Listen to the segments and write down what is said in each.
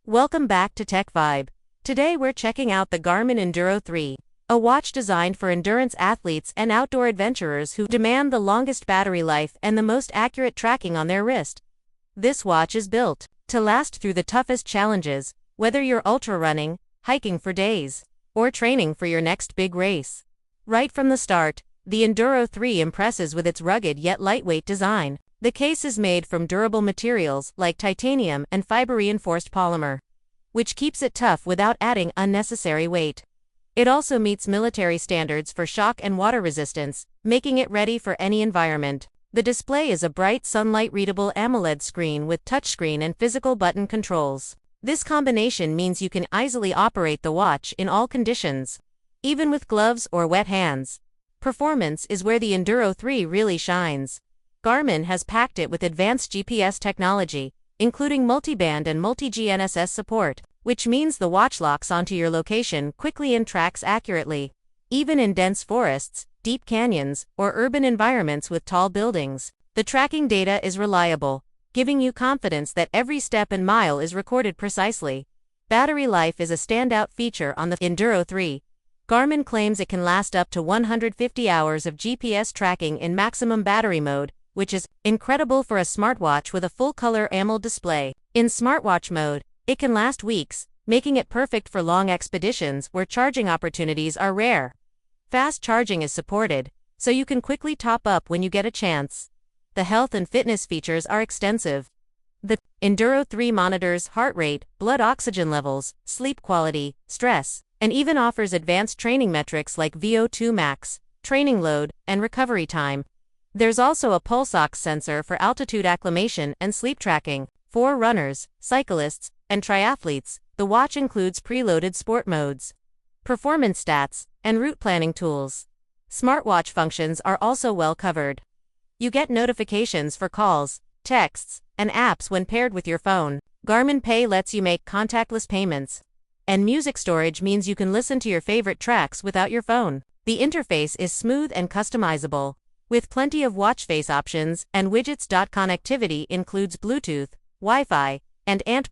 Welcome back to Tech Vibe. Today we're checking out the Garmin Enduro 3, a watch designed for endurance athletes and outdoor adventurers who demand the longest battery life and the most accurate tracking on their wrist. This watch is built to last through the toughest challenges, whether you're ultra running, hiking for days, or training for your next big race. Right from the start, the Enduro 3 impresses with its rugged yet lightweight design. The case is made from durable materials like titanium and fiber-reinforced polymer, which keeps it tough without adding unnecessary weight. It also meets military standards for shock and water resistance, making it ready for any environment. The display is a bright sunlight-readable AMOLED screen with touchscreen and physical button controls. This combination means you can easily operate the watch in all conditions, even with gloves or wet hands. Performance is where the Enduro 3 really shines. Garmin has packed it with advanced GPS technology, including multiband and multi-GNSS support, which means the watch locks onto your location quickly and tracks accurately, even in dense forests, deep canyons, or urban environments with tall buildings. The tracking data is reliable, giving you confidence that every step and mile is recorded precisely. Battery life is a standout feature on the Enduro 3. Garmin claims it can last up to 150 hours of GPS tracking in maximum battery mode, which is incredible for a smartwatch with a full-color AMOLED display. In smartwatch mode, it can last weeks, making it perfect for long expeditions where charging opportunities are rare. Fast charging is supported, so you can quickly top up when you get a chance. The health and fitness features are extensive. The Enduro 3 monitors heart rate, blood oxygen levels, sleep quality, stress, and even offers advanced training metrics like VO2 max, training load, and recovery time. There's also a pulse ox sensor for altitude acclimation and sleep tracking. For runners, cyclists, and triathletes, the watch includes preloaded sport modes, performance stats, and route planning tools. Smartwatch functions are also well covered. You get notifications for calls, texts, and apps when paired with your phone. Garmin Pay lets you make contactless payments. And music storage means you can listen to your favorite tracks without your phone. The interface is smooth and customizable, with plenty of watch face options and widgets. Connectivity includes Bluetooth, Wi-Fi, and ANT+,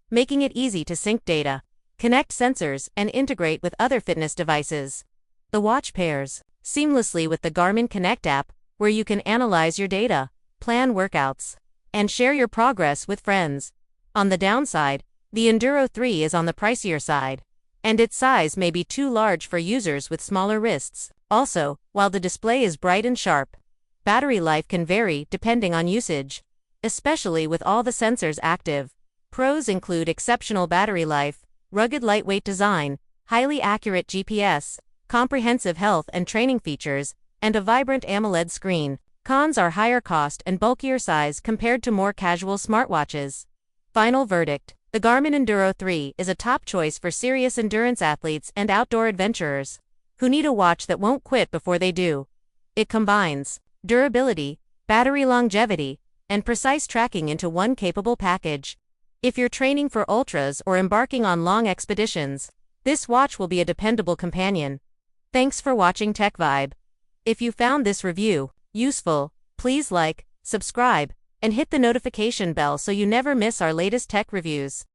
making it easy to sync data, connect sensors, and integrate with other fitness devices. The watch pairs seamlessly with the Garmin Connect app, where you can analyze your data, plan workouts, and share your progress with friends. On the downside, the Enduro 3 is on the pricier side, and its size may be too large for users with smaller wrists. Also, while the display is bright and sharp, battery life can vary depending on usage, especially with all the sensors active. Pros include exceptional battery life, rugged lightweight design, highly accurate GPS, comprehensive health and training features, and a vibrant AMOLED screen. Cons are higher cost and bulkier size compared to more casual smartwatches. Final verdict: the Garmin Enduro 3 is a top choice for serious endurance athletes and outdoor adventurers who need a watch that won't quit before they do. It combines durability, battery longevity, and precise tracking into one capable package. If you're training for ultras or embarking on long expeditions, this watch will be a dependable companion. Thanks for watching Tech Vibe. If you found this review useful, please like, subscribe, and hit the notification bell so you never miss our latest tech reviews.